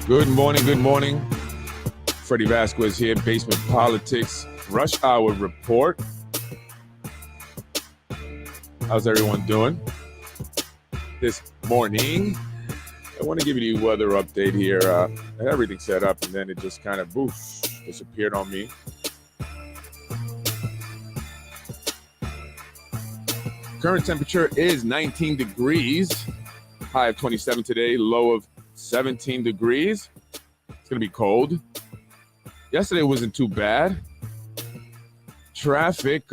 Good morning, good morning. Freddie Vasquez here, Basement Politics Rush Hour Report. How's everyone doing this morning? I want to give you the weather update here. I had everything set up and then it just kind of disappeared on me. Current temperature is 19 degrees. High of 27 today, low of 17 degrees. It's going to be cold. Yesterday wasn't too bad. Traffic,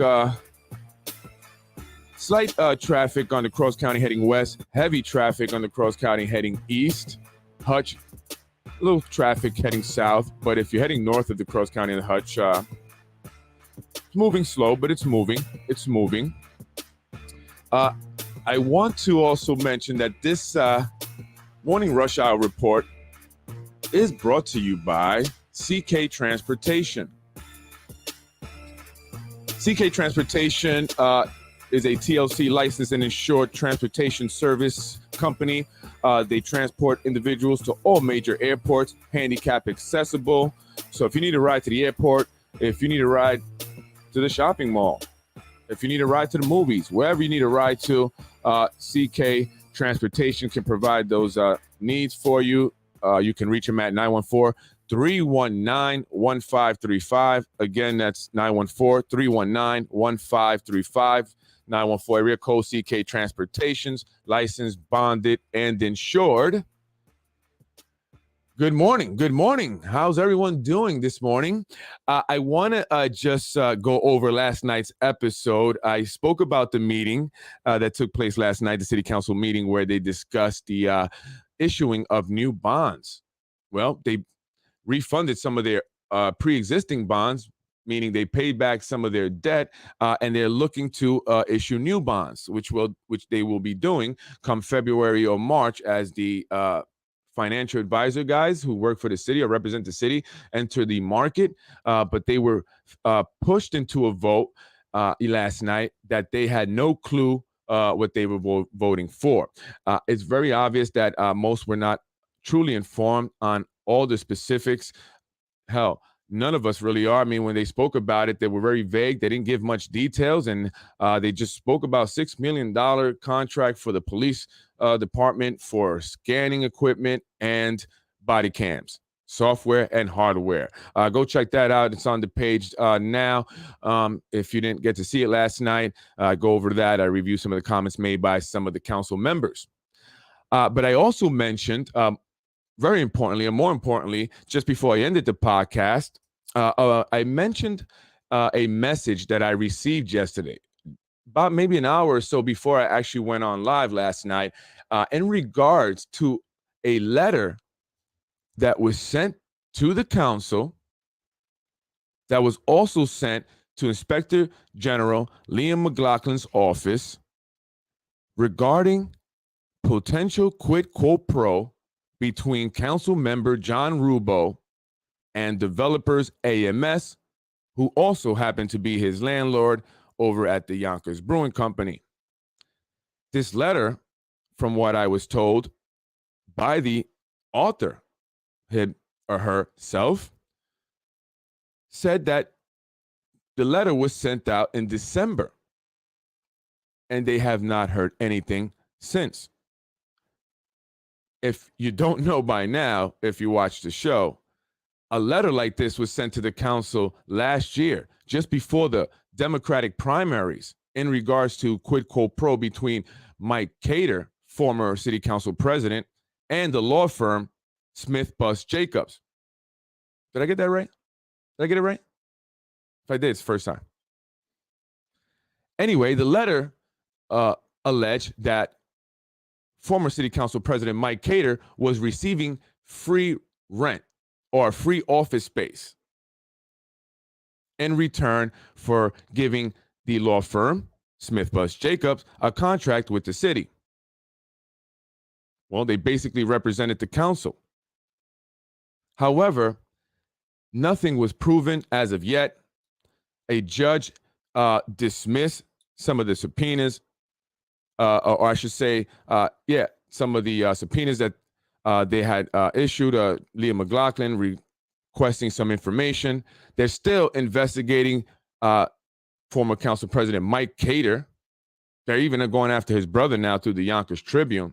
slight traffic on the Cross County heading west. Heavy traffic on the Cross County heading east. Hutch, a little traffic heading south. But if you're heading north of the Cross County and Hutch, it's moving slow, but it's moving. It's moving. I want to also mention that this morning rush hour report is brought to you by CK Transportation. CK Transportation is a TLC licensed and insured transportation service company. They transport individuals to all major airports, handicap accessible. So if you need a ride to the airport, if you need a ride to the shopping mall, if you need a ride to the movies, wherever you need a ride to, CK Transportation can provide those needs for you. You can reach them at 914-319-1535. Again, that's 914-319-1535. 914 area code CK Transportations, licensed, bonded, and insured. Good morning. Good morning. How's everyone doing this morning? I want to just go over last night's episode. I spoke about the meeting that took place last night, the city council meeting, where they discussed the issuing of new bonds. Well, they refunded some of their pre-existing bonds, meaning they paid back some of their debt, and they're looking to issue new bonds, which they will be doing come February or March as the financial advisor guys who work for the city or represent the city enter the market. But they were pushed into a vote last night that they had no clue what they were voting for. It's very obvious that most were not truly informed on all the specifics. Hell, none of us really are. I mean, when they spoke about it, they were very vague. They didn't give much details, and they just spoke about $6 million contract for the police department for scanning equipment and body cams, software and hardware. Go check that out. It's on the page now. If you didn't get to see it last night, go over to that. I review some of the comments made by some of the council members. But I also mentioned, very importantly, and more importantly, just before I ended the podcast, I mentioned a message that I received yesterday, about maybe an hour or so before I actually went on live last night, in regards to a letter that was sent to the council that was also sent to Inspector General Liam McLaughlin's office regarding potential quid quo pro between council member John Rubo and developers AMS, who also happened to be his landlord over at the Yonkers Brewing Company. This letter, from what I was told by the author, him or herself, said that the letter was sent out in December and they have not heard anything since. If you don't know by now, if you watch the show, a letter like this was sent to the council last year, just before the Democratic primaries, in regards to quid quo pro between Mike Cater, former city council president, and the law firm Smith Bus Jacobs. Did I get that right? Did I get it right? If I did, it's the first time. Anyway, the letter alleged that former city council president Mike Cater was receiving free rent or free office space in return for giving the law firm Smith Bus Jacobs a contract with the city. Well, they basically represented the council. However, nothing was proven as of yet. A judge dismissed some of the subpoenas, or I should say, some of the subpoenas that they had issued Leah McLaughlin requesting some information. They're still investigating former council president Mike Cater. They're even going after his brother now through the Yonkers Tribune.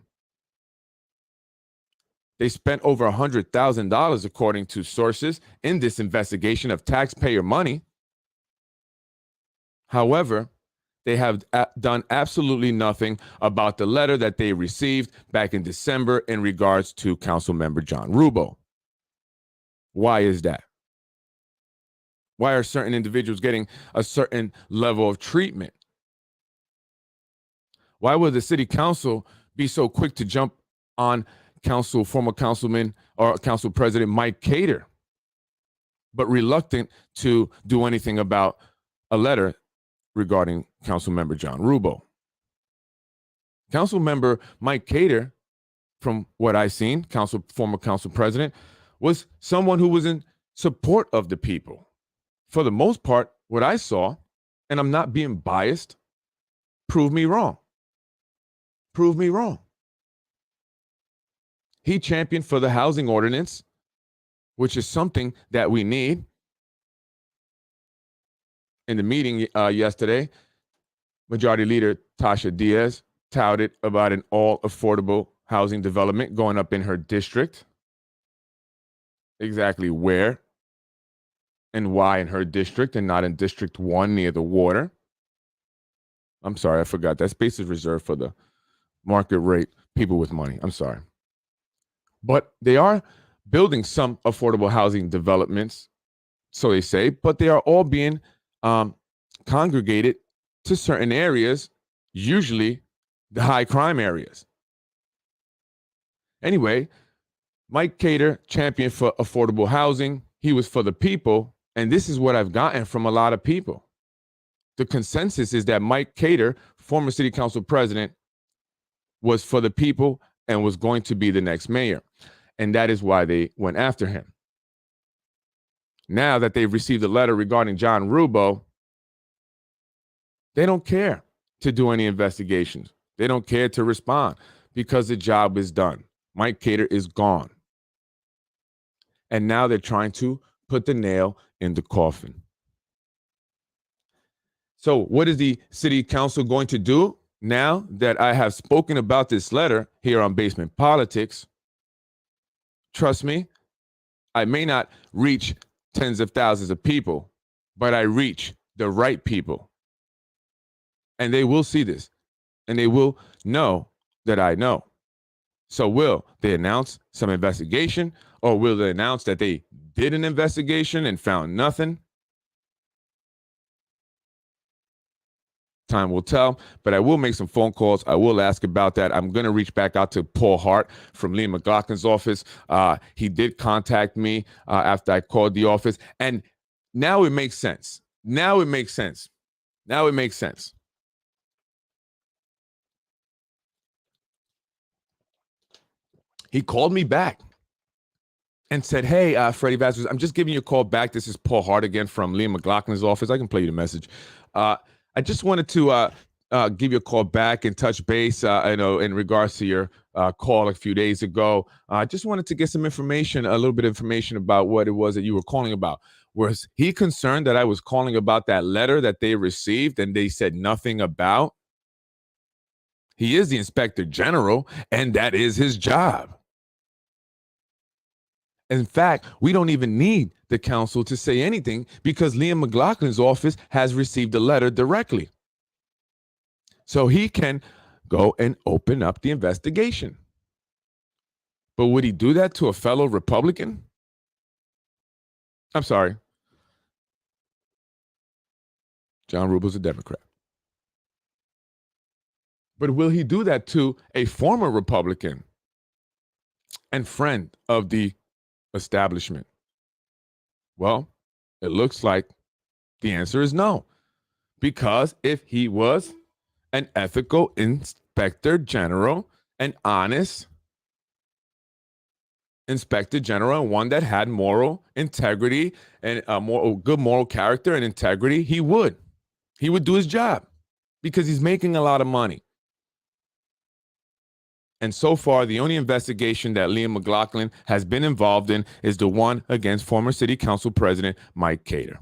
They spent over $100,000, according to sources, in this investigation of taxpayer money. However, they have done absolutely nothing about the letter that they received back in December in regards to Council Member John Rubo. Why is that? Why are certain individuals getting a certain level of treatment? Why would the city council be so quick to jump on former councilman or council president Mike Cater, but reluctant to do anything about a letter regarding council member John Rubo? Council member Mike Cater, from what I've seen, former council president, was someone who was in support of the people. For the most part, what I saw, and I'm not being biased, prove me wrong. Prove me wrong. He championed for the housing ordinance, which is something that we need. In the meeting yesterday, Majority Leader Tasha Diaz touted about an all-affordable housing development going up in her district. Exactly where and why in her district and not in District 1 near the water. I'm sorry, I forgot. That space is reserved for the market rate people with money. I'm sorry. But they are building some affordable housing developments, so they say, but they are all being congregated to certain areas, usually the high crime areas. Anyway, Mike Cater championed for affordable housing. He was for the people, and this is what I've gotten from a lot of people. The consensus is that Mike Cater, former city council president, was for the people and was going to be the next mayor. And that is why they went after him. Now that they've received a letter regarding John Rubo, they don't care to do any investigations. They don't care to respond because the job is done. Mike Cater is gone. And now they're trying to put the nail in the coffin. So what is the city council going to do now that I have spoken about this letter here on Basement Politics? Trust me, I may not reach tens of thousands of people, but I reach the right people. And they will see this, and they will know that I know. So will they announce some investigation, or will they announce that they did an investigation and found nothing? Time will tell, but I will make some phone calls. I will ask about that. I'm going to reach back out to Paul Hart from Leah McLaughlin's office. He did contact me after I called the office. And now it makes sense. Now it makes sense. Now it makes sense. He called me back and said, hey, Freddie Vasquez, I'm just giving you a call back. This is Paul Hart again from Leah McLaughlin's office. I can play you the message. I just wanted to give you a call back and touch base, in regards to your call a few days ago. I just wanted to get some information, a little bit of information about what it was that you were calling about. Was he concerned that I was calling about that letter that they received and they said nothing about? He is the inspector general, and that is his job. In fact, we don't even need the council to say anything because Leah McLaughlin's office has received a letter directly. So he can go and open up the investigation. But would he do that to a fellow Republican? I'm sorry. John Rubo's a Democrat. But will he do that to a former Republican and friend of the establishment? Well, it looks like the answer is no. Because if he was an ethical inspector general, an honest inspector general, and one that had moral integrity and good moral character and integrity, he would do his job because he's making a lot of money. And so far, the only investigation that Liam McLaughlin has been involved in is the one against former City Council President Mike Cater.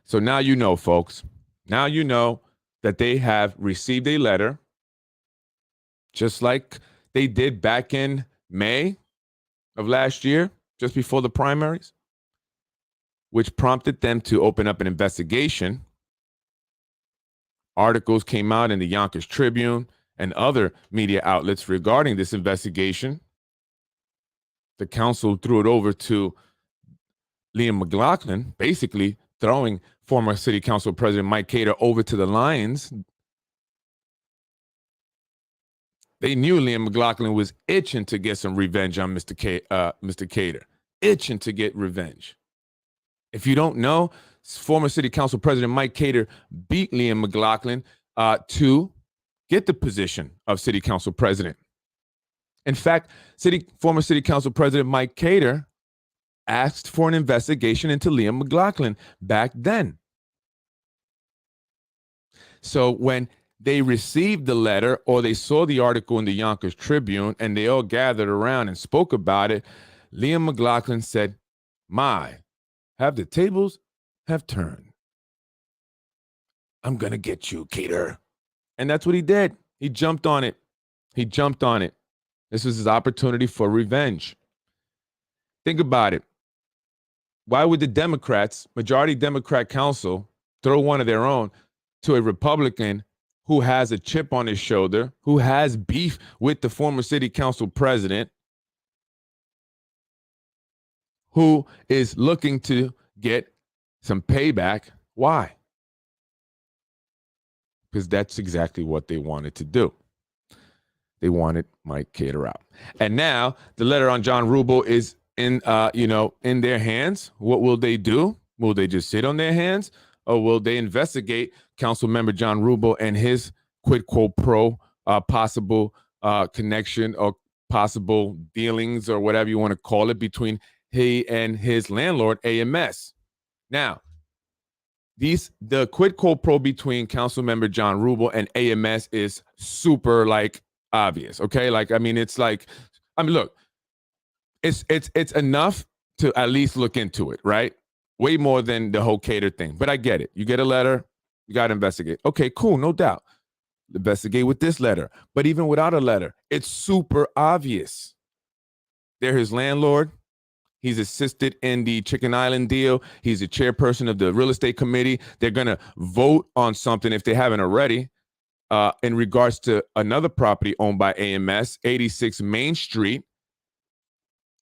So now you know, folks. Now you know that they have received a letter, just like they did back in May of last year, just before the primaries, which prompted them to open up an investigation. Articles came out in the Yonkers Tribune and other media outlets regarding this investigation. The council threw it over to Liam McLaughlin, basically throwing former City Council President Mike Cater over to the Lions. They knew Liam McLaughlin was itching to get some revenge on Mr. Cater, itching to get revenge. If you don't know, former City Council President Mike Cater beat Liam McLaughlin to get the position of City Council President. In fact, former City Council President Mike Cater asked for an investigation into Liam McLaughlin back then. So when they received the letter or they saw the article in the Yonkers Tribune and they all gathered around and spoke about it, Liam McLaughlin said, have the tables have turned. I'm going to get you, Cater. And that's what he did. He jumped on it. This was his opportunity for revenge. Think about it. Why would the Democrats, majority Democrat council, throw one of their own to a Republican who has a chip on his shoulder, who has beef with the former city council president, who is looking to get some payback? Why? Because that's exactly what they wanted to do. They wanted Mike Cater out. And now the letter on John Rubo is in their hands. What will they do? Will they just sit on their hands, or will they investigate Council Member John Rubo and his quid quo pro possible connection or possible dealings or whatever you want to call it between he and his landlord, AMS? Now, the quid quo pro between Council Member John Rubo and AMS is super obvious. Okay, look, it's enough to at least look into it, right? Way more than the whole Cater thing. But I get it. You get a letter, you got to investigate. Okay, cool, no doubt. Investigate with this letter. But even without a letter, it's super obvious. They're his landlord. He's assisted in the Chicken Island deal. He's the chairperson of the real estate committee. They're going to vote on something, if they haven't already, in regards to another property owned by AMS, 86 Main Street,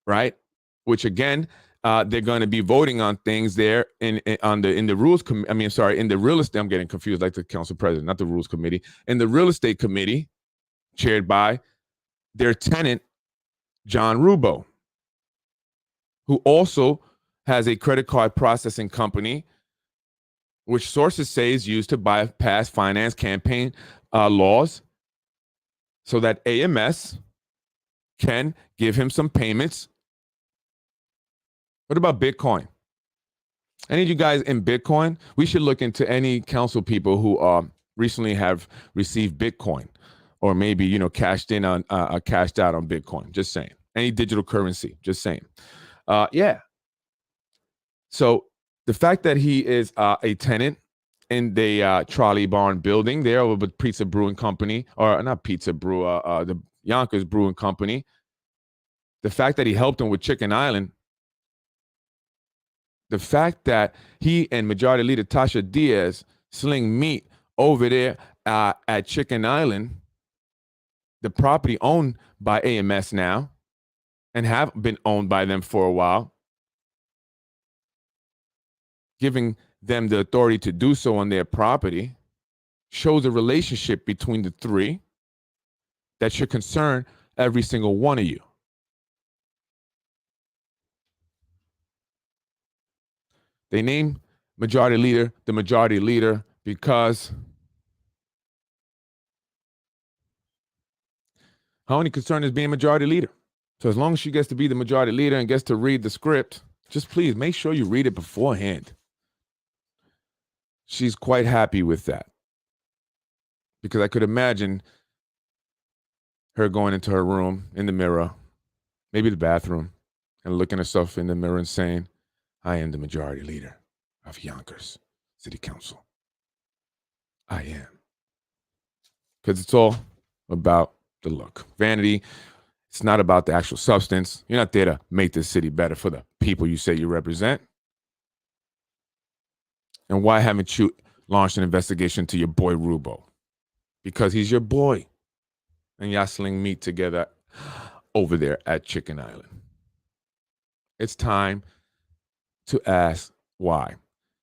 right? Which again, they're going to be voting on things there in the rules committee. In the real estate. I'm getting confused, like the council president, not the rules committee. In the real estate committee, chaired by their tenant, John Rubo, who also has a credit card processing company, which sources say is used to bypass finance campaign laws so that AMS can give him some payments. What about Bitcoin? Any of you guys in Bitcoin? We should look into any council people who recently have received Bitcoin, or maybe cashed out on Bitcoin. Just saying. Any digital currency. Just saying. Yeah. So the fact that he is a tenant in the Trolley Barn building there over with Pizza Brewing Company, or not Pizza Brew, the Yonkers Brewing Company, the fact that he helped him with Chicken Island, the fact that he and Majority Leader Tasha Diaz sling meat over there at Chicken Island, the property owned by AMS now, and have been owned by them for a while, giving them the authority to do so on their property, shows a relationship between the three that should concern every single one of you. They name Majority Leader the Majority Leader because how only concerned is being Majority Leader. So as long as she gets to be the Majority Leader and gets to read the script, just please make sure you read it beforehand. She's quite happy with that, because I could imagine her going into her room in the mirror, maybe the bathroom, and looking herself in the mirror and saying, I am the majority leader of Yonkers City Council. I am. Because it's all about the look. Vanity, it's not about the actual substance. You're not there to make the city better for the people you say you represent. And why haven't you launched an investigation to your boy Rubo? Because he's your boy. And y'all sling meat together over there at Chicken Island. It's time to ask why.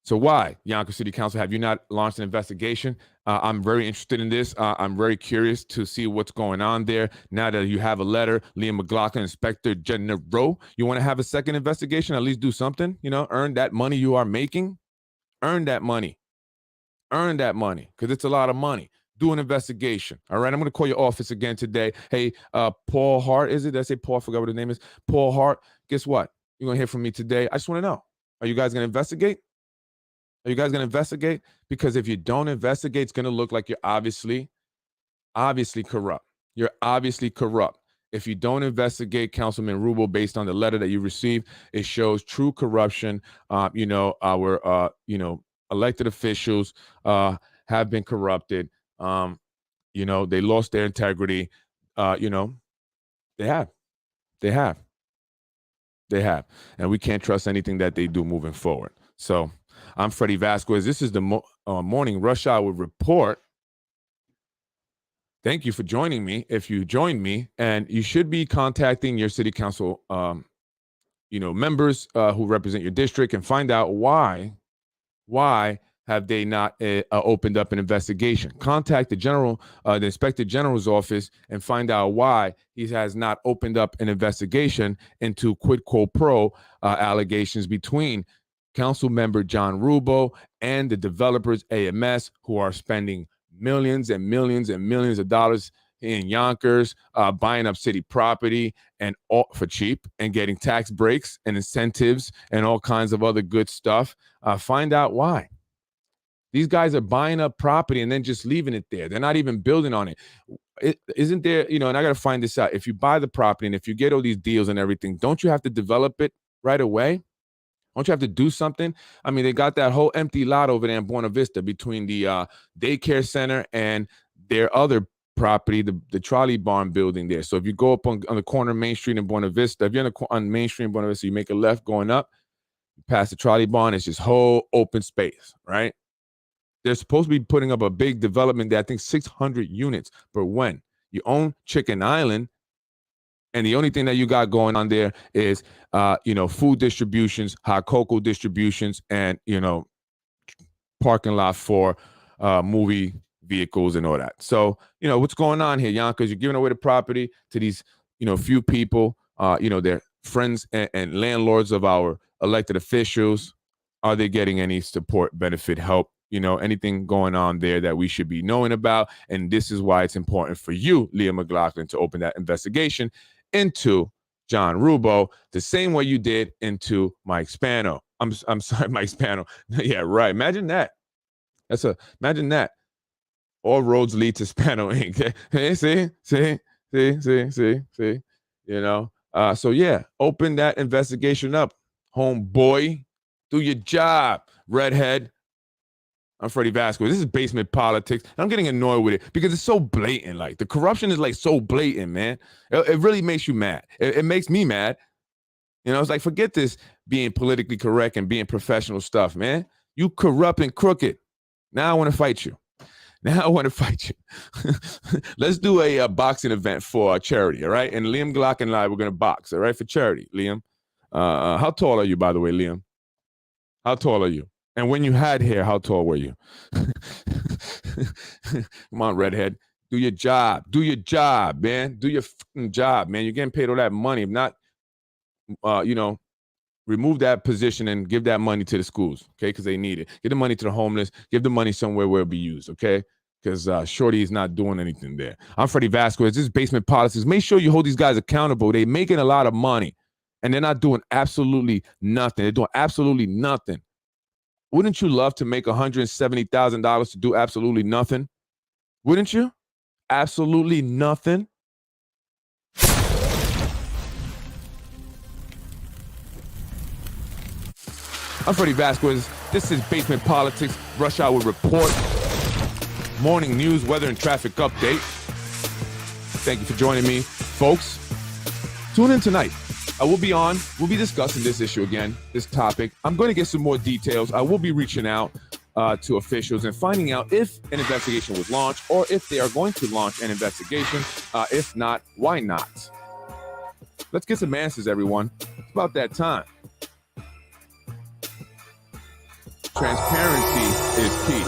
So why, Yonkers City Council, have you not launched an investigation? I'm very interested in this. I'm very curious to see what's going on there. Now that you have a letter, Liam McLaughlin, Inspector General, you want to have a second investigation, at least do something, earn that money you are making. Earn that money. Earn that money, because it's a lot of money. Do an investigation. All right, I'm going to call your office again today. Hey, Paul Hart, is it? Did I say Paul? I forgot what his name is. Paul Hart, guess what? You're going to hear from me today. I just want to know, are you guys going to investigate? Are you guys going to investigate? Because if you don't investigate, it's going to look like you're obviously corrupt. You're obviously corrupt. If you don't investigate, Councilman Rubo, based on the letter that you received, it shows true corruption. Our elected officials have been corrupted. They lost their integrity. They have. And we can't trust anything that they do moving forward. So I'm Freddie Vasquez. This is the Morning Rush Hour Report. Thank you for joining me. If you joined me, and you should be contacting your city council, members who represent your district, and find out why have they not opened up an investigation. Contact the Inspector General's office and find out why he has not opened up an investigation into quid pro quo allegations between Council Member John Rubo and the developers AMS, who are spending millions and millions and millions of dollars in Yonkers, buying up city property and all for cheap, and getting tax breaks and incentives and all kinds of other good stuff. Find out why. These guys are buying up property and then just leaving it there. They're not even building on it. Isn't there, and I got to find this out. If you buy the property and if you get all these deals and everything, don't you have to develop it right away? Don't you have to do something? I mean, they got that whole empty lot over there in Buena Vista between the daycare center and their other property, the trolley barn building there. So if you go up on the corner of Main Street in Buena Vista, if you're on Main Street in Buena Vista, you make a left going up, you pass the trolley barn, it's just whole open space, right? They're supposed to be putting up a big development there, I think 600 units. But when you own Chicken Island, and the only thing that you got going on there is, food distributions, hot cocoa distributions, and, parking lot for movie vehicles and all that. So, what's going on here, Yonkers? You're giving away the property to these, few people. They're friends and landlords of our elected officials. Are they getting any support, benefit, help? Anything going on there that we should be knowing about? And this is why it's important for you, Leah McLaughlin, to open that investigation into John Rubo, the same way you did into Mike Spano. I'm sorry, Mike Spano. Yeah, right. Imagine that. Imagine that. All roads lead to Spano Inc. See. So yeah, open that investigation up, homeboy. Do your job, redhead. I'm Freddie Vasquez. This is basement politics. I'm getting annoyed with it because it's so blatant. Like, the corruption is like so blatant, man. It really makes you mad. It makes me mad. It's like, forget this being politically correct and being professional stuff, man. You corrupt and crooked. Now I want to fight you. Let's do a boxing event for charity, all right? And Liam Glock and I, we're going to box, all right, for charity, Liam. How tall are you, by the way, Liam? How tall are you? And when you had hair, how tall were you? Come on, redhead. Do your job. Do your job, man. Do your job, man. You're getting paid all that money. If not, remove that position and give that money to the schools, okay? Because they need it. Give the money to the homeless. Give the money somewhere where it'll be used, okay? Because Shorty is not doing anything there. I'm Freddie Vasquez. This is Basement Politics. Make sure you hold these guys accountable. They're making a lot of money, and they're not doing absolutely nothing. They're doing absolutely nothing. Wouldn't you love to make $170,000 to do absolutely nothing? Wouldn't you? Absolutely nothing. I'm Freddie Vasquez. This is Basement Politics, Rush Hour Report, morning news, weather, and traffic update. Thank you for joining me, folks. Tune in tonight. We'll be discussing this issue again, this topic. I'm going to get some more details. I will be reaching out to officials and finding out if an investigation was launched or if they are going to launch an investigation. If not, why not? Let's get some answers, everyone. It's about that time. Transparency is key.